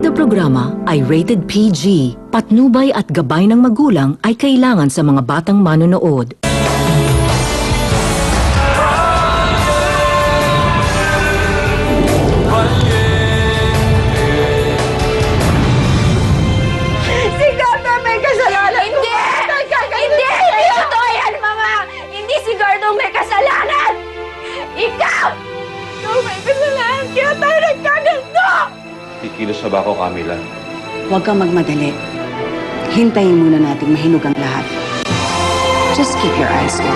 The programa ay rated PG. Patnubay at gabay ng magulang ay kailangan sa mga batang manonood. Si Gardo may kasalanan! Hindi! Hindi! Hindi totoo yan, Mama! Hindi si Gardo may kasalanan! Ikaw! Ikaw may kasalanan! Kaya tayo nagkaganto! Kikilos na ba ako, Camila? Huwag kang magmadali. Hintayin muna nating mahinog ang lahat. Just keep your eyes open.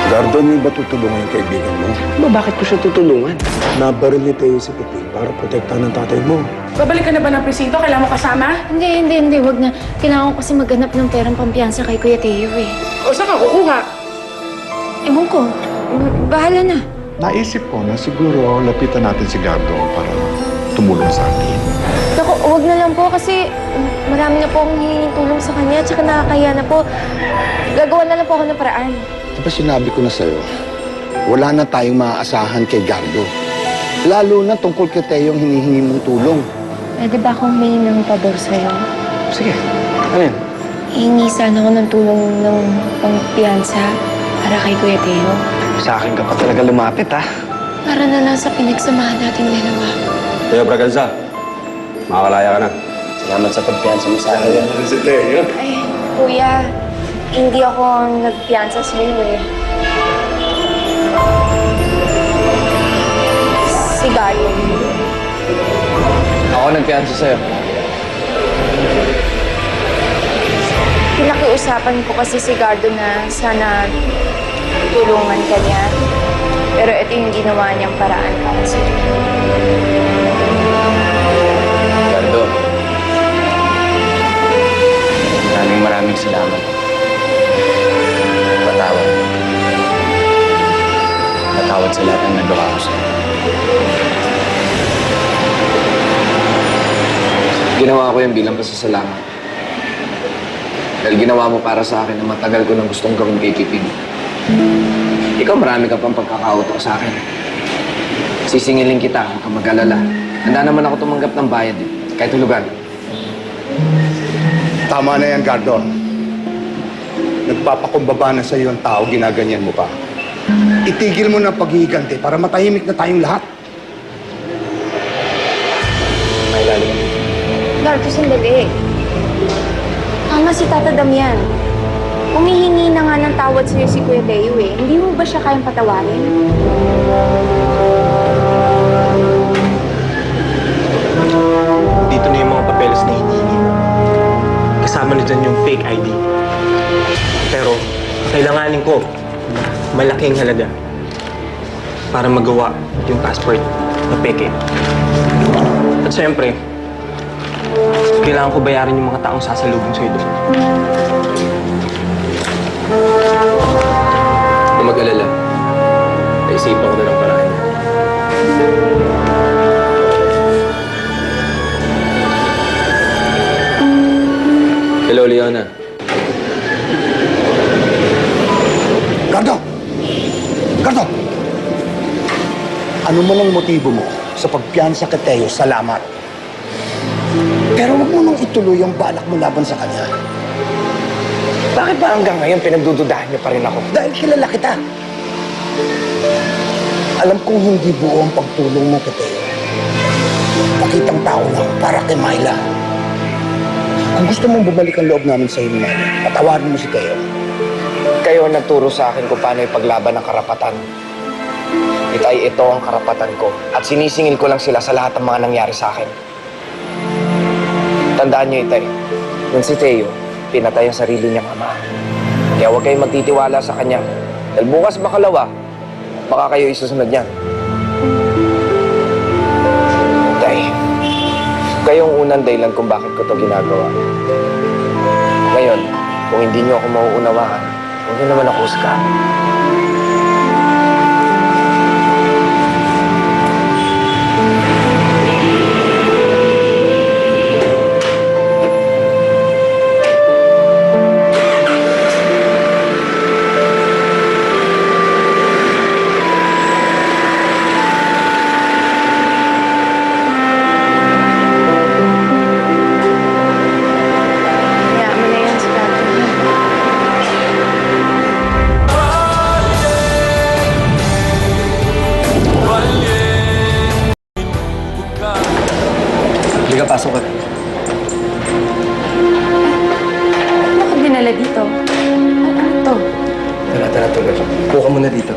Gardo, may ba tutulungan yung kaibigan mo? Bakit ko siya tutulungan? Nabaril ni Teo si Piping para protektahan ng tatay mo. Babalik ka na ba ng presinto? Kailangan mo kasama? Hindi. Wag na. Kailangan ko kasi maghanap ng perang pampiyansa kay Kuya Teo eh. O saan ka kukuha? Ewan ko. Bahala na. Naisip ko na siguro lapitan natin si Gardo para tumulong sa atin. Naku, wag na lang po kasi marami na po akong hihingin tulong sa kanya tsaka nakakaya na po. Gagawa na lang po ako ng paraan. Diba sinabi ko na sa'yo, wala na tayong maaasahan kay Gardo. Lalo na tungkol kay Teo yung hinihingi mong tulong. Pwede ba akong may ng pabor sa'yo? Sige, ano yun? Hihingi sana ako ng tulong ng pampiyansa para kay Kuya Teo. Sa akin ka pa talaga lumapit, ha? Para na lang sa pinagsamahan nating dalawa. Kuya Braganza, makakalaya ka na. Salamat sa pagpiyansa mo sa akin. Si Teo. Ay, Kuya, hindi ako nagpiyansa sa'yo eh. Si Gardo. Ako nagpiyansa sa'yo. Pinakiusapan ko kasi si Gardo na sana tulungan ka niya. Pero ito yung ginawa niyang paraan para sa'yo. Gardo, maraming salamat. Patawad. Patawad sa lahat ng nagawa ko sa'yo. Ginawa ko yan bilang pasasalamat. Dahil ginawa mo para sa akin na matagal ko nang gustong gawin kay Kiping. Ikaw marami ka pang pagkakauto sa akin. Sisingilin kita, huwag kang mag-alala. Handa naman ako tumanggap ng bayad eh, kahit hulugan. Tama na yan, Gardo. Nagpapakumbaba na sa'yo ang tao, ginaganyan mo pa. Itigil mo na paghihigante para matahimik na tayong lahat. May lalim. Gardo, sandali. Tama si Tata Damian. Humihingi na nga ng tawad sa'yo si Kuya Teo eh. Hindi mo ba siya kayang patawarin? Dito na yung mga papeles na hinihingi. Kasama na dyan yung fake ID. Pero, kailanganin ko malaking halaga para magawa yung passport na peke. At syempre, kailangan ko bayaran yung mga taong sasalubong sa'yo doon. Kung mag-alala, naisipan ko na ng paraan. Hello, Leona. Gardo! Gardo! Ano man ang motibo mo sa pagpiyansa kay Teo, salamat. Pero huwag mo nang ituloy ang balak mo laban sa kanya. Bakit ba hanggang ngayon pinagdududahan niyo pa rin ako? Dahil kilala kita. Alam kong hindi buo ang pagtulong mo kay Teo. Pakitang tao lang para kay Myla. Kung gusto mong bumalik ang loob namin sa inyo, patawarin mo si Teo. Kayo ang nagturo sa akin kung paano ipaglaban ng karapatan. Itay, ito ang karapatan ko. At sinisingil ko lang sila sa lahat ng mga nangyari sa akin. Tandaan niyo, Itay, nung si Teo, pinatay ang sarili niyang ama. Kaya huwag kayong magtitiwala sa kanya. Dahil bukas makalawa, baka kayo isusunod niyan. Itay, kayong unang dahilan kung bakit ko to ginagawa. Ngayon, kung hindi niyo ako mauunawaan, huwag niyo naman ako husgahan. Halika, pasok ka. Ano ka dinala dito? Ano to? Tara, tuloy. Kuha ka muna dito.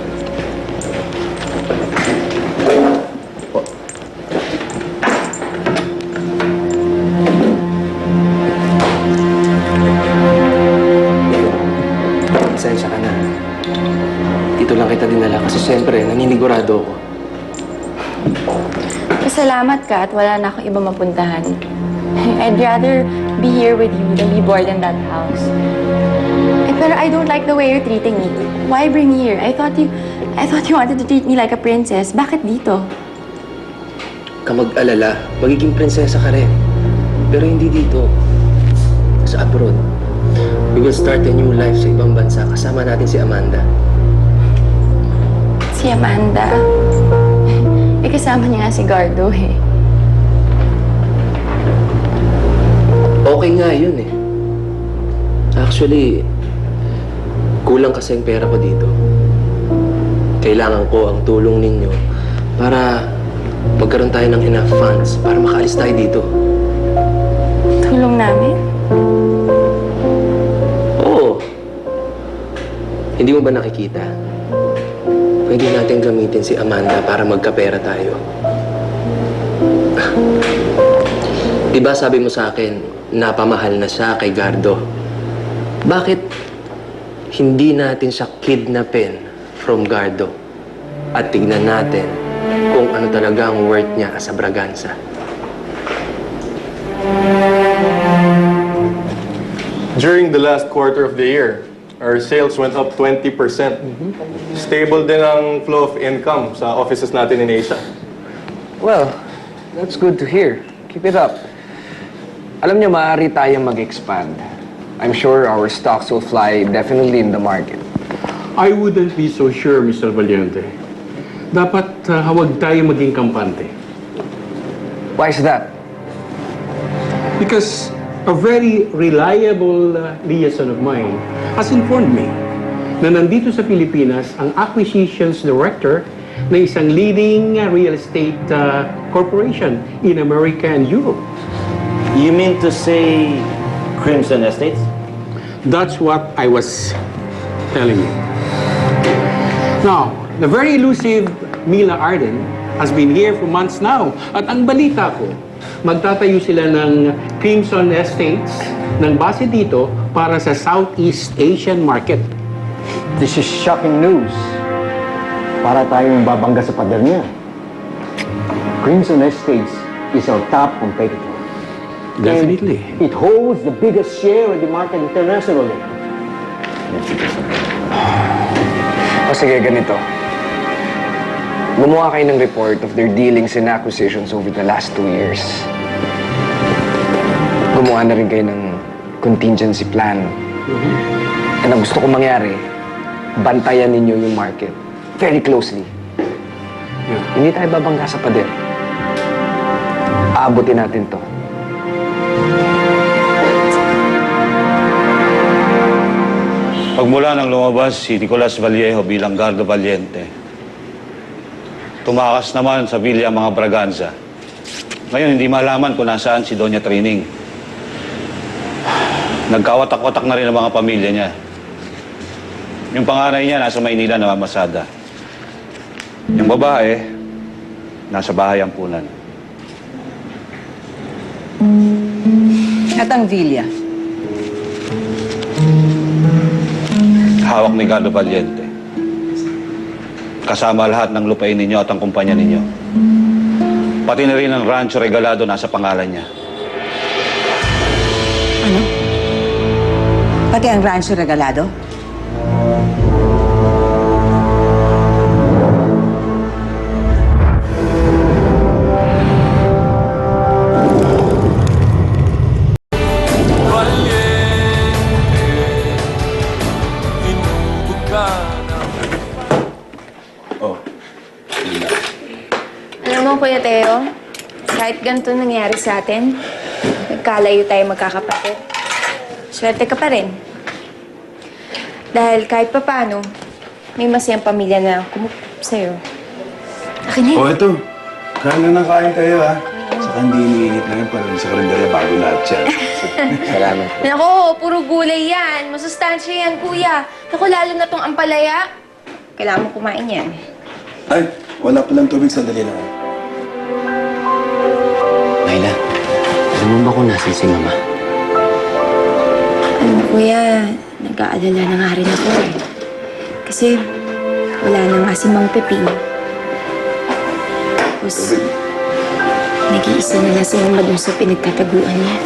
Pasensya ka na. Dito lang kita dinala kasi siyempre, naninigurado ako. Pasalamat ka at wala na akong iba mapuntahan. I'd rather be here with you than be bored in that house. Pero I don't like the way you're treating me. Why bring me here? I thought you wanted to treat me like a princess. Bakit dito? Ka mag-alala, magiging prinsesa ka rin. Pero hindi dito. Sa abroad. We will start a new life sa ibang bansa. Kasama natin si Amanda. Si Amanda. Kasama niya nga si Gardo eh. Okay nga yun eh. Actually, kulang kasi ang pera ko dito. Kailangan ko ang tulong ninyo para magkaroon tayo ng enough funds para makaalis tayo dito. Tulong namin? Oo. Hindi mo ba nakikita? Pwede natin gamitin si Amanda para magkapera tayo. Diba sabi mo sa akin, napamahal na siya kay Gardo? Bakit hindi natin siya kidnapin from Gardo at tignan natin kung ano talaga ang worth niya as a Braganza? During the last quarter of the year, our sales went up 20%. Stable din ang flow of income sa offices natin in Asia. Well, that's good to hear. Keep it up. Alam niyo, maaari tayong mag-expand. I'm sure our stocks will fly definitely in the market. I wouldn't be so sure, Mr. Valiente. Dapat huwag tayo maging kampante. Why is that? Because a very reliable liaison of mine has informed me na nandito sa Pilipinas ang acquisitions director ng isang leading real estate corporation in America and Europe. You mean to say Crimson Estates? That's what I was telling you. Now, the very elusive Mila Arden has been here for months now. At ang balita ko, magtatayo sila ng Crimson Estates ng base dito para sa Southeast Asian market. This is shocking news. Para tayong babangga sa pader niya. Crimson Estates is our top competitor. Definitely. And it holds the biggest share in the market internationally. O sige, ganito. Gumawa kayo ng report of their dealings and acquisitions over the last 2 years. Gumawa na rin kayo ng contingency plan. And ang gusto ko mangyari, bantayan ninyo yung market very closely. Hindi tayo babangga sa pader. Aabutin natin to. Pagmula nang lumabas si Nicolas Vallejo bilang Gardo Valiente, tumakas naman sa Villa ang mga Braganza. Ngayon, hindi malaman kung nasaan si Doña Trining. Nagkawatak-watak na rin ang mga pamilya niya. Yung panganay niya nasa Maynila namamasada. Yung babae, nasa bahay ampunan. At ang Villa. Hawak ni Gardo Valiente. Kasama lahat ng lupain ninyo at ang kumpanya ninyo. Pati na rin ang Rancho Regalado nasa pangalan niya. Ano? Pati ang Rancho Regalado? Alam mo, Kuya Teo, kahit ganito nangyari sa atin, nagkalayo tayo magkakapatid. Swerte ka pa rin. Dahil kahit papano, may masayang pamilya na kumukup sa'yo. Akin na yun. ito. Kain na ng kain kayo, ha? Saka hindi iniinit lang yan para sa karinderya bago lahat yan. Salamat. Nako, puro gulay yan. Masustansya yan, kuya. Nako, lalo na tong ampalaya. Kailangan mo kumain yan. Ay, wala palang tubig, sandali lang. Myla, alam mo ba kung nasan si Mama? Alam mo, kuya, nag-aalala na nga rin ako eh. Kasi wala na nga si Mang Peping. Tapos, nag-iisa na lang si Mama dun sa pinagtataguan niya.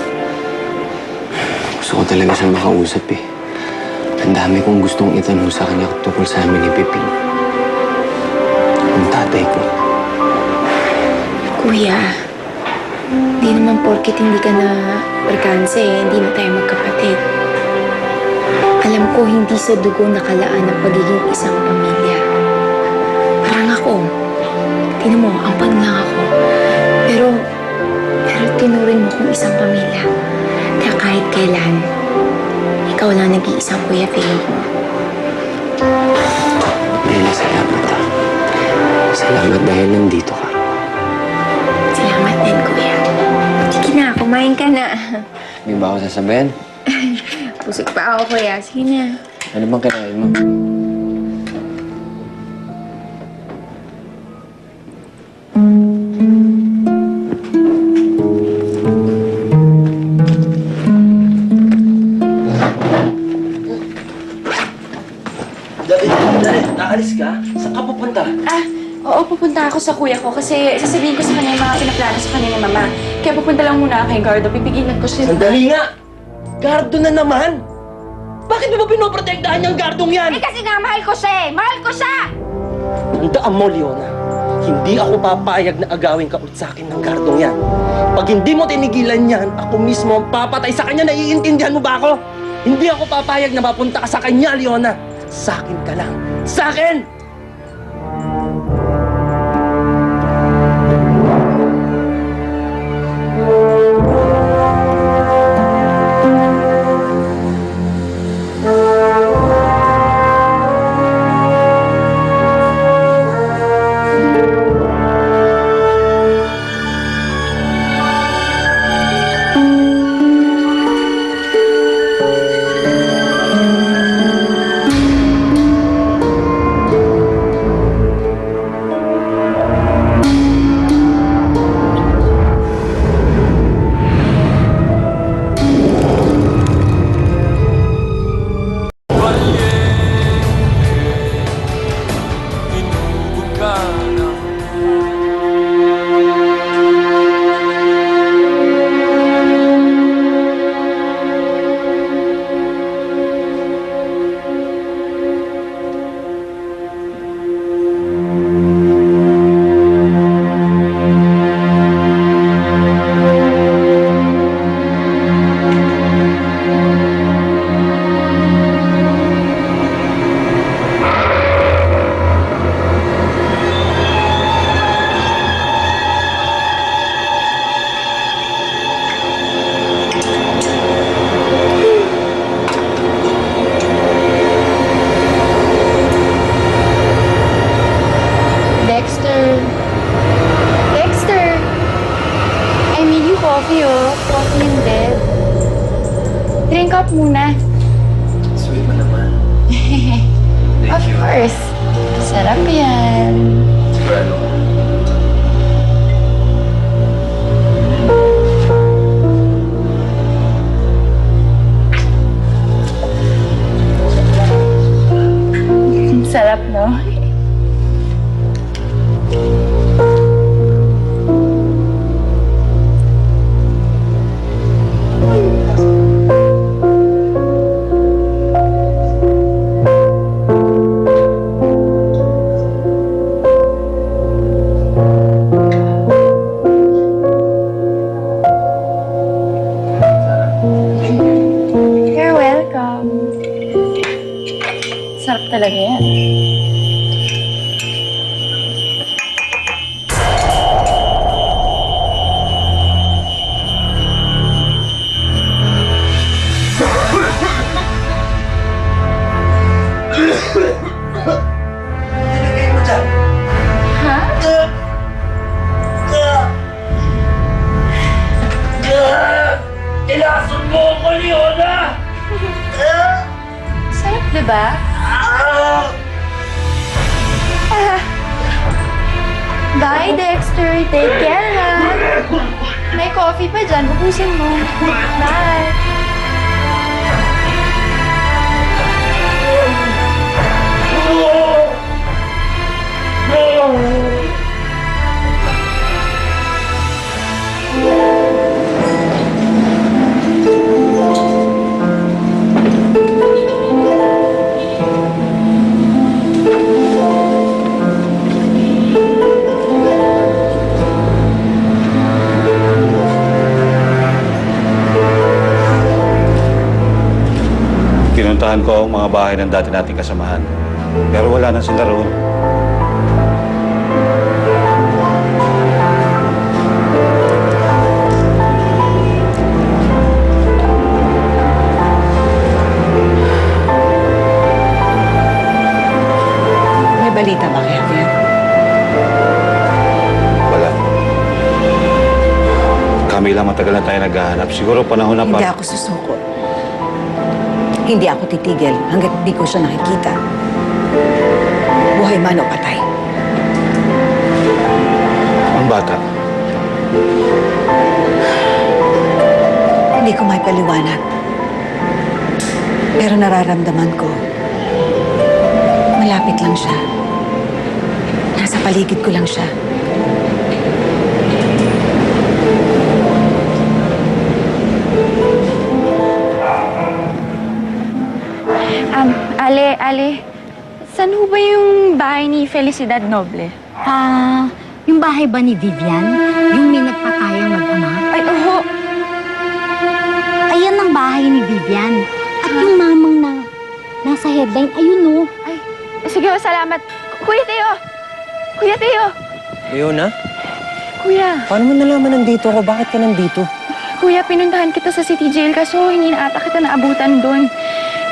Gusto ko talaga siya makausap eh. Ang dami kong gustong itanong sa kanya tungkol sa amin ni Peping. Ang tatay ko. Kuya, hindi naman porket hindi ka na organse, hindi na tayo magkapatid. Alam ko hindi sa dugo nakalaan ang pagiging isang pamilya. Parang ako. Tinan mo, ampag lang ako. Pero tinuring mo kong isang pamilya. Kaya kahit kailan, ikaw lang nag-iisang kuya Teo ko. Myla, salamat ah. Salamat dahil nandito ka. Salamat din, kuya. Sige na, kumain ka na. May ba ako sasabihin? Pusog pa ako, kuya. Sige na. Ano bang kinain mo? Dali, naalis ka? Saan ka pupunta? Oo, pupunta ako sa kuya ko kasi sasabihin ko sa kanya yung mga pinaplano sa kanya ni Mama. Kaya pupunta lang muna ako kay Gardo. Pipigilan ko siya. Sandali nga! Gardo na naman! Bakit mo ba pinoprotektahan niyang gardong yan? Eh kasi nga, mahal ko siya eh! Mahal ko siya! Tandaan mo, Leona. Hindi ako papayag na agawin ka ulit sa akin ng gardong yan. Pag hindi mo tinigilan yan, ako mismo ang papatay sa kanya. Naiintindihan mo ba ako? Hindi ako papayag na mapunta ka sa kanya, Leona. Sa akin ka lang. Sa akin! coffee, oh. Coffee in bed. Drink up muna. Sweet mo naman. Of course. Sarap yan. Sigurado ka. Sarap, no? You're welcome. Sarap talaga yan. Ha? Sarap, diba? Bye, Dexter. Take care, ha? May coffee pa dyan. Ubusin mo. Bye. Pinuntahan ko ang mga bahay ng dati nating kasamahan. Pero wala na sila roon. May balita ba kay Javier? Wala. Kami lang matagal na tayo naghahanap. Siguro panahon na Hindi pa... ako susuko. Hindi ako titigil hanggat di ko siya nakikita. Buhay man o patay. Ang bata. Hindi ko may paliwanag. Pero nararamdaman ko, malapit lang siya. Nasa paligid ko lang siya. Ale, saan ho ba yung bahay ni Felicidad Noble? Yung bahay ba ni Vivian? Yung may nagpatayang mag-ama? Ay, oho. Ayan ang bahay ni Vivian. At yung mamang na nasa headline, ayun o. Ay, sige, salamat. Kuya Teo! Kuya Teo! Leona, Kuya, paano mo nalaman nandito ako? Bakit ka nandito? Kuya, pinuntahan kita sa City Jail kaso hindi na ata kita naabutan doon.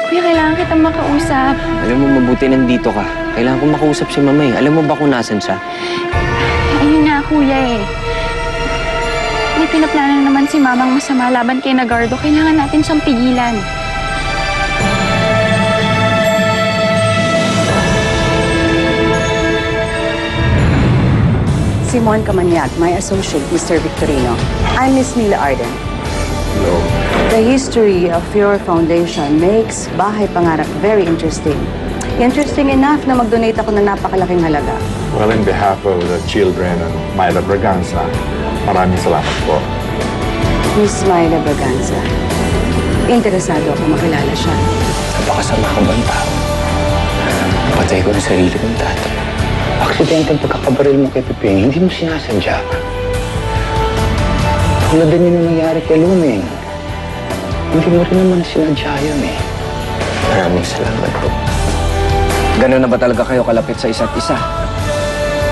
Kuya, kailangan kitang makausap. Alam mo, mabuti nandito ka. Kailangan ko makausap si Mama eh. Alam mo ba kung nasan siya? Ayun nga, Kuya eh. May pinaplano na naman si Mamang masama laban kay Nagardo. Kailangan natin siyang pigilan. Simon Camaniac, my associate, Mr. Victorino. I'm Miss Mila Arden. Hello. The history of your foundation makes Bahay Pangarap very interesting. Interesting enough na mag-donate ako ng napakalaking halaga. Well, in behalf of the children and Myla Braganza, maraming salamat po. Miss Myla Braganza. Interesado ako makilala siya. Napakasama kong bang tao. Patay ko ng sarili kong tatay. Aksidente ang pagkakabaril mo kay Piping, hindi mo sinasadya. Tulad din yung nangyari kay Luming. Hindi mo rin naman sinadya yun eh. Maraming salamat po. Ganun na ba talaga kayo kalapit sa isa't isa?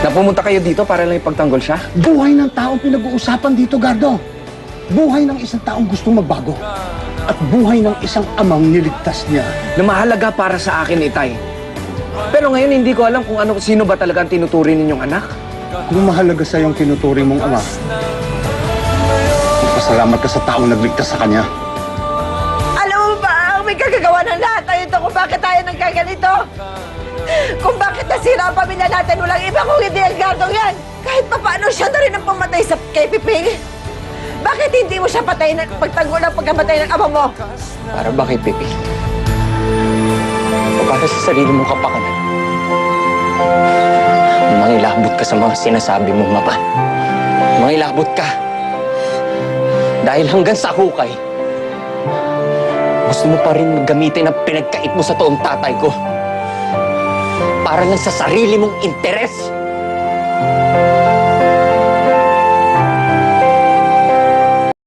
Napumunta kayo dito para lang ipagtanggol siya? Buhay ng taong pinag-uusapan dito, Gardo. Buhay ng isang taong gustong magbago. At buhay ng isang amang niligtas niya. Na mahalaga para sa akin, Itay. Pero ngayon hindi ko alam kung sino ba talaga ang tinuturing ninyong anak. Kung mahalaga sa iyong tinuturing mong ama, magpasalamat ka sa taong nagligtas sa kanya. Alam mo ba, ang may kagagawa ng lahat na ito kung bakit tayo nagkaganito? Kung bakit nasira ang pamilya natin, walang iba kung hindi ang Gardong yan. Kahit pa paano siya na rin ang pumatay sa kay Piping. Bakit hindi mo siya patayin at pagtanggol ang pagkamatay ng ama mo? Para ba kay Pipi? O para sa sarili mong kapakanan? Mangilabot ka sa mga sinasabi mong mapa. Mangilabot ka. Dahil hanggang sa hukay, gusto mo pa rin gamitin ang pinagkait mo sa toong tatay ko. Para lang sa sarili mong interes.